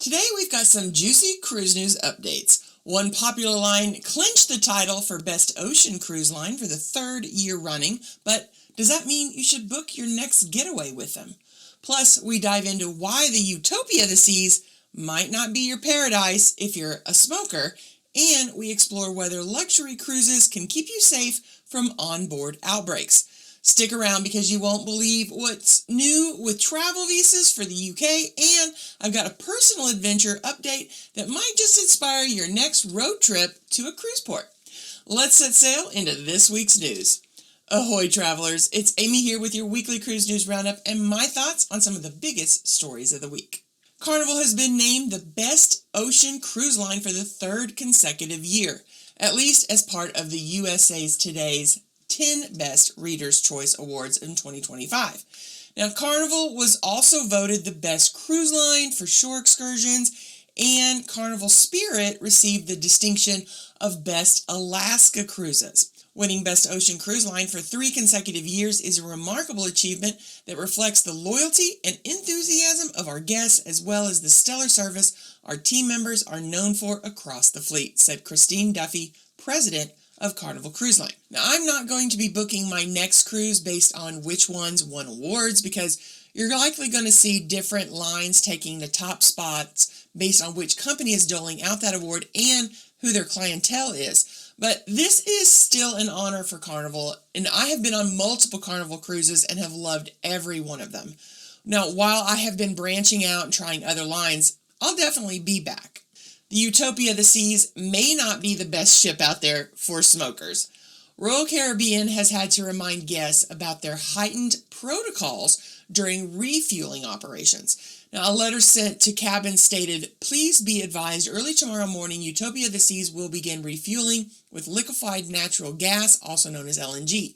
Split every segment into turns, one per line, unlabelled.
Today we've got some juicy cruise news updates. One popular line clinched the title for Best Ocean Cruise Line for the third year running, but does that mean you should book your next getaway with them? Plus, we dive into why the Utopia of the Seas might not be your paradise if you're a smoker, and we explore whether luxury cruises can keep you safe from onboard outbreaks. Stick around because you won't believe what's new with travel visas for the UK, and I've got a personal adventure update that might just inspire your next road trip to a cruise port. Let's set sail into this week's news. Ahoy travelers, it's Amy here with your weekly Cruise News Roundup and my thoughts on some of the biggest stories of the week. Carnival has been named the best ocean cruise line for the third consecutive year, at least as part of the USA's Today's 10 Best Reader's Choice Awards in 2025. Now, Carnival was also voted the best cruise line for shore excursions, and Carnival Spirit received the distinction of Best Alaska Cruises. Winning Best Ocean Cruise Line for 3 consecutive years is a remarkable achievement that reflects the loyalty and enthusiasm of our guests as well as the stellar service our team members are known for across the fleet, said Christine Duffy, president of Carnival Cruise Line. Now, I'm not going to be booking my next cruise based on which ones won awards because you're likely going to see different lines taking the top spots based on which company is doling out that award and who their clientele is. But this is still an honor for Carnival, and I have been on multiple Carnival cruises and have loved every one of them. Now, while I have been branching out and trying other lines, I'll definitely be back. The Utopia of the Seas may not be the best ship out there for smokers. Royal Caribbean has had to remind guests about their heightened protocols during refueling operations. Now, a letter sent to cabin stated, "Please be advised early tomorrow morning, Utopia of the Seas will begin refueling with liquefied natural gas, also known as LNG.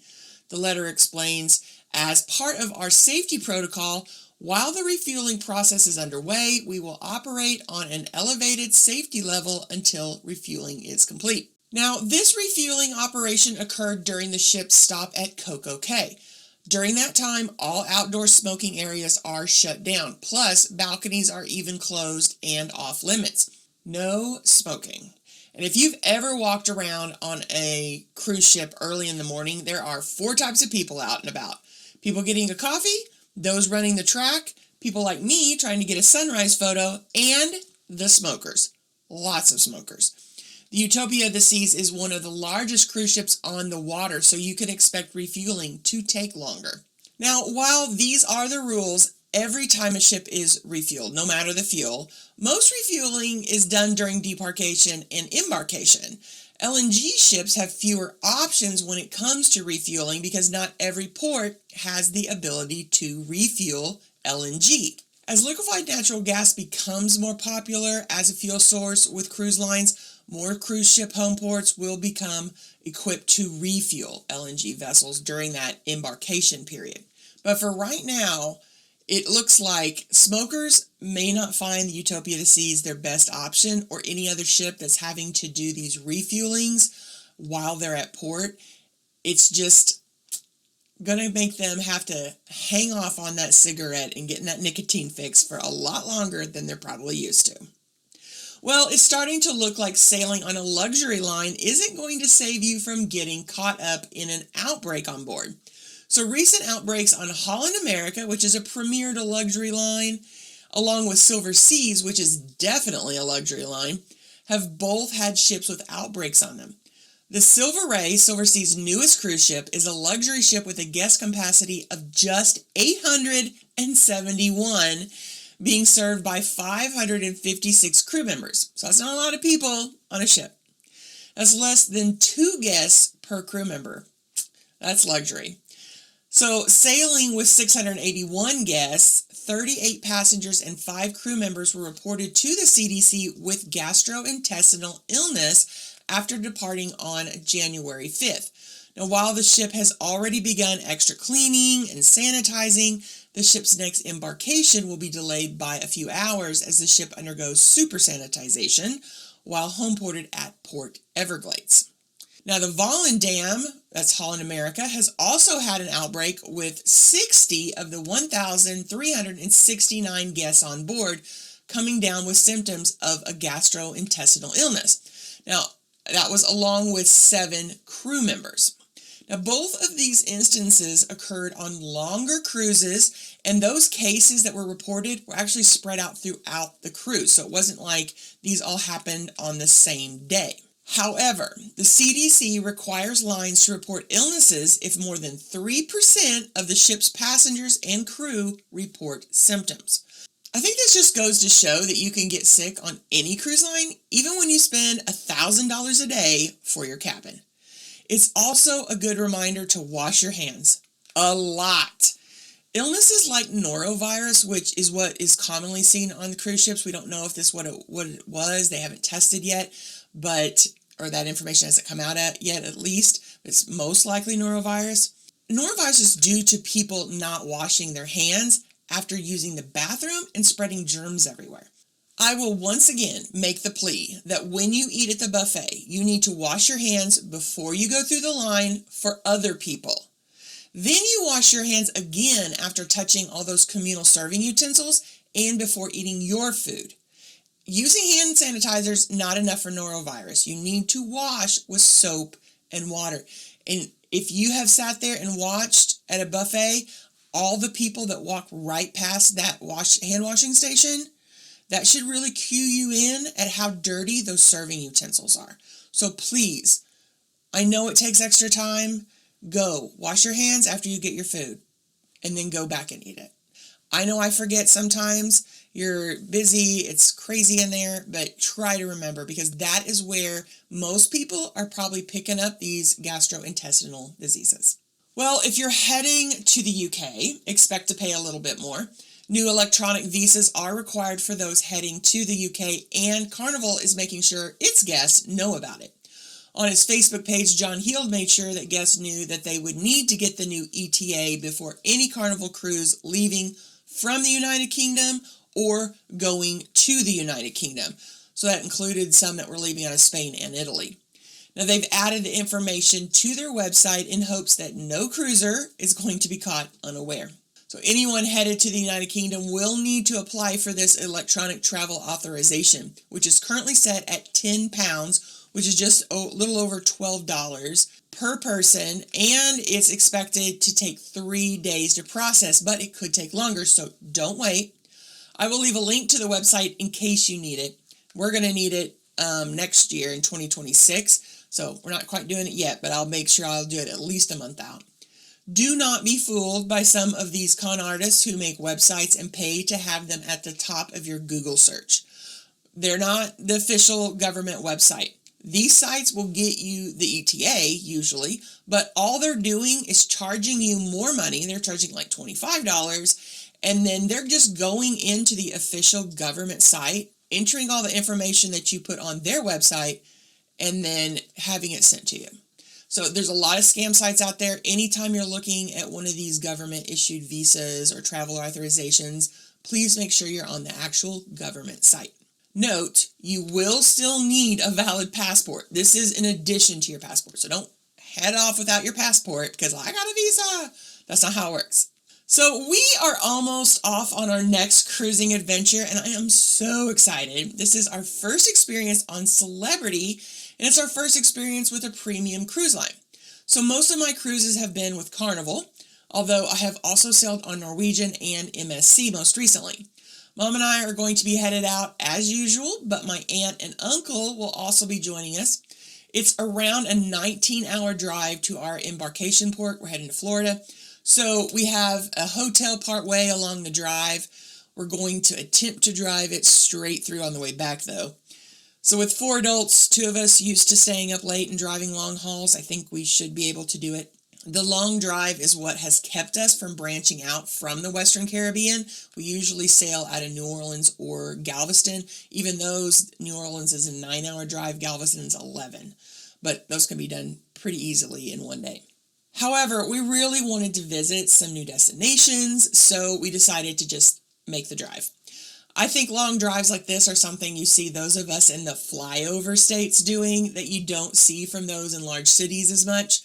The letter explains, as part of our safety protocol, while the refueling process is underway, we will operate on an elevated safety level until refueling is complete." Now, this refueling operation occurred during the ship's stop at Coco Cay. During that time, all outdoor smoking areas are shut down, plus balconies are even closed and off limits. No smoking. And if you've ever walked around on a cruise ship early in the morning, there are 4 types of people out and about. People getting a coffee, those running the track, people like me trying to get a sunrise photo, and the smokers. Lots of smokers. The Utopia of the Seas is one of the largest cruise ships on the water, so you can expect refueling to take longer. Now, while these are the rules, every time a ship is refueled, no matter the fuel, most refueling is done during debarkation and embarkation. LNG ships have fewer options when it comes to refueling because not every port has the ability to refuel LNG. As liquefied natural gas becomes more popular as a fuel source with cruise lines, more cruise ship home ports will become equipped to refuel LNG vessels during that embarkation period. But for right now, it looks like smokers may not find the Utopia of the Seas their best option, or any other ship that's having to do these refuelings while they're at port. It's just going to make them have to hang off on that cigarette and getting that nicotine fix for a lot longer than they're probably used to. Well, it's starting to look like sailing on a luxury line isn't going to save you from getting caught up in an outbreak on board. So recent outbreaks on Holland America, which is a premier to luxury line, along with Silversea, which is definitely a luxury line, have both had ships with outbreaks on them. The Silver Ray, Silversea's newest cruise ship, is a luxury ship with a guest capacity of just 871, being served by 556 crew members. So that's not a lot of people on a ship. That's less than 2 guests per crew member. That's luxury. So sailing with 681 guests, 38 passengers, and 5 crew members were reported to the CDC with gastrointestinal illness after departing on January 5th. Now, while the ship has already begun extra cleaning and sanitizing, the ship's next embarkation will be delayed by a few hours as the ship undergoes super sanitization while homeported at Port Everglades. Now, the Volendam, that's Holland America, has also had an outbreak with 60 of the 1,369 guests on board, coming down with symptoms of a gastrointestinal illness. Now, that was along with 7 crew members. Now, both of these instances occurred on longer cruises, and those cases that were reported were actually spread out throughout the cruise. So it wasn't like these all happened on the same day. However, the CDC requires lines to report illnesses if more than 3% of the ship's passengers and crew report symptoms. I think this just goes to show that you can get sick on any cruise line, even when you spend $1,000 a day for your cabin. It's also a good reminder to wash your hands a lot. Illnesses like norovirus, which is what is commonly seen on the cruise ships, we don't know if this is what it was. They haven't tested yet, or that information hasn't come out yet at least. It's most likely norovirus. Norovirus is due to people not washing their hands after using the bathroom and spreading germs everywhere. I will once again make the plea that when you eat at the buffet, you need to wash your hands before you go through the line for other people. Then you wash your hands again after touching all those communal serving utensils and before eating your food. Using hand sanitizer is not enough for norovirus. You need to wash with soap and water. And if you have sat there and watched at a buffet, all the people that walk right past that hand washing station, that should really cue you in at how dirty those serving utensils are. So please, I know it takes extra time. Go wash your hands after you get your food and then go back and eat it. I know I forget sometimes. You're busy, it's crazy in there, but try to remember, because that is where most people are probably picking up these gastrointestinal diseases. Well, if you're heading to the UK, expect to pay a little bit more. New electronic visas are required for those heading to the UK, and Carnival is making sure its guests know about it. On his Facebook page, John Heald made sure that guests knew that they would need to get the new ETA before any Carnival cruise leaving from the United Kingdom or going to the United Kingdom. So that included some that were leaving out of Spain and Italy. Now, they've added the information to their website in hopes that no cruiser is going to be caught unaware. So anyone headed to the United Kingdom will need to apply for this electronic travel authorization, which is currently set at £10, which is just a little over $12 per person, and it's expected to take 3 days to process, but it could take longer, so don't wait. I will leave a link to the website in case you need it. We're going to need it next year in 2026, so we're not quite doing it yet, but I'll make sure I'll do it at least a month out. Do not be fooled by some of these con artists who make websites and pay to have them at the top of your Google search. They're not the official government website. These sites will get you the ETA usually, but all they're doing is charging you more money. They're charging like $25, and then they're just going into the official government site, entering all the information that you put on their website, and then having it sent to you. So there's a lot of scam sites out there. Anytime you're looking at one of these government-issued visas or travel authorizations, please make sure you're on the actual government site. Note, you will still need a valid passport. This is in addition to your passport, so don't head off without your passport because I got a visa. That's not how it works. So we are almost off on our next cruising adventure, and I am so excited. This is our first experience on Celebrity, and it's our first experience with a premium cruise line. So most of my cruises have been with Carnival, although I have also sailed on Norwegian and MSC most recently. Mom and I are going to be headed out as usual, but my aunt and uncle will also be joining us. It's around a 19-hour drive to our embarkation port. We're heading to Florida. So we have a hotel part way along the drive. We're going to attempt to drive it straight through on the way back, though. So with 4 adults, 2 of us used to staying up late and driving long hauls, I think we should be able to do it. The long drive is what has kept us from branching out from the Western Caribbean. We usually sail out of New Orleans or Galveston. Even those, New Orleans is a 9-hour drive, Galveston is 11. But those can be done pretty easily in one day. However, we really wanted to visit some new destinations, so we decided to just make the drive. I think long drives like this are something you see those of us in the flyover states doing that you don't see from those in large cities as much.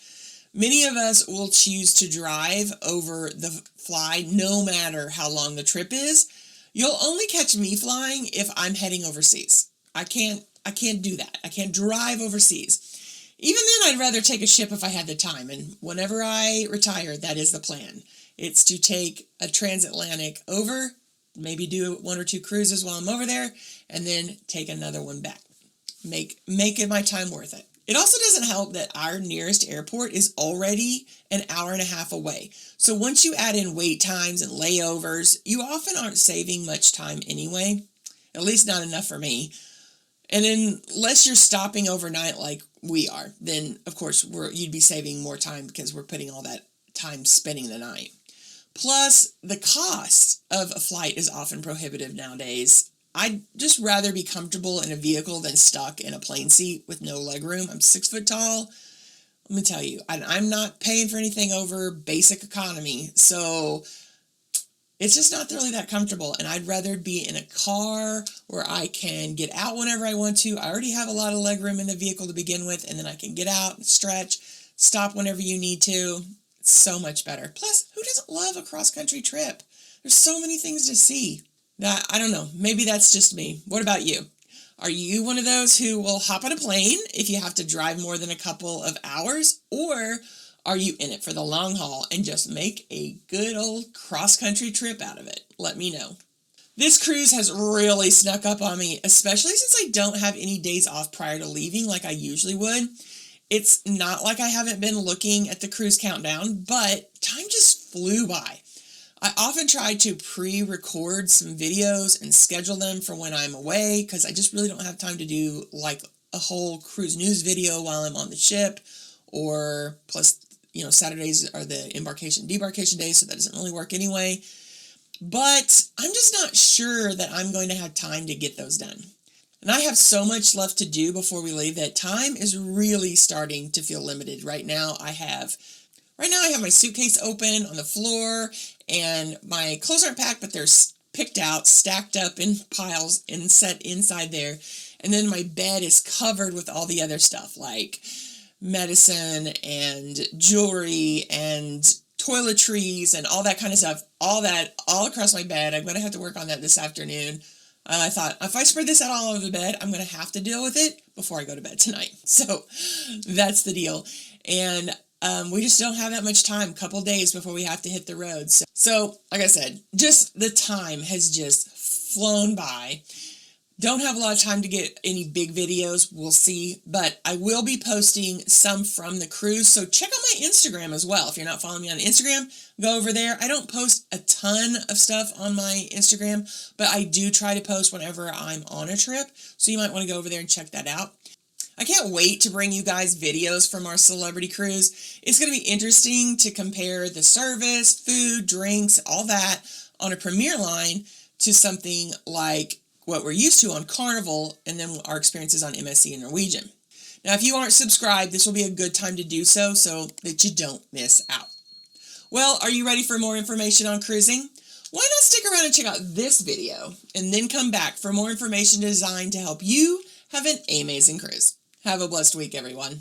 Many of us will choose to drive over the fly no matter how long the trip is. You'll only catch me flying if I'm heading overseas. I can't do that. I can't drive overseas. Even then, I'd rather take a ship if I had the time, and whenever I retire, that is the plan. It's to take a transatlantic over, maybe do 1 or 2 cruises while I'm over there, and then take another one back. Make it my time worth it. It also doesn't help that our nearest airport is already an hour and a half away. So once you add in wait times and layovers, you often aren't saving much time anyway, at least not enough for me. And unless you're stopping overnight like we are, then of course you'd be saving more time because we're putting all that time spending the night. Plus, the cost of a flight is often prohibitive nowadays. I'd just rather be comfortable in a vehicle than stuck in a plane seat with no legroom. I'm 6 foot tall. Let me tell you, I'm not paying for anything over basic economy, so it's just not really that comfortable, and I'd rather be in a car where I can get out whenever I want to. I already have a lot of legroom in the vehicle to begin with, and then I can get out and stretch, stop whenever you need to. It's so much better. Plus, who doesn't love a cross-country trip? There's so many things to see. I don't know, maybe that's just me. What about you? Are you one of those who will hop on a plane if you have to drive more than a couple of hours? Or are you in it for the long haul and just make a good old cross-country trip out of it? Let me know. This cruise has really snuck up on me, especially since I don't have any days off prior to leaving like I usually would. It's not like I haven't been looking at the cruise countdown, but time just flew by. I often try to pre-record some videos and schedule them for when I'm away because I just really don't have time to do like a whole cruise news video while I'm on the ship, or plus, Saturdays are the embarkation debarkation days, so that doesn't really work anyway. But I'm just not sure that I'm going to have time to get those done. And I have so much left to do before we leave that time is really starting to feel limited. Right now I have my suitcase open on the floor, and my clothes aren't packed, but they're picked out, stacked up in piles and set inside there. And then my bed is covered with all the other stuff like medicine and jewelry and toiletries and all that kind of stuff. All across my bed. I'm going to have to work on that this afternoon. I thought, if I spread this out all over the bed, I'm going to have to deal with it before I go to bed tonight. So that's the deal. And we just don't have that much time, a couple days before we have to hit the road. So, like I said, just the time has just flown by. Don't have a lot of time to get any big videos, we'll see, but I will be posting some from the cruise, so check out my Instagram as well. If you're not following me on Instagram, go over there. I don't post a ton of stuff on my Instagram, but I do try to post whenever I'm on a trip, so you might want to go over there and check that out. I can't wait to bring you guys videos from our celebrity cruise. It's going to be interesting to compare the service, food, drinks, all that on a Premier line to something like what we're used to on Carnival, and then our experiences on MSC and Norwegian. Now, if you aren't subscribed, this will be a good time to do so that you don't miss out. Well, are you ready for more information on cruising? Why not stick around and check out this video, and then come back for more information designed to help you have an amazing cruise. Have a blessed week, everyone.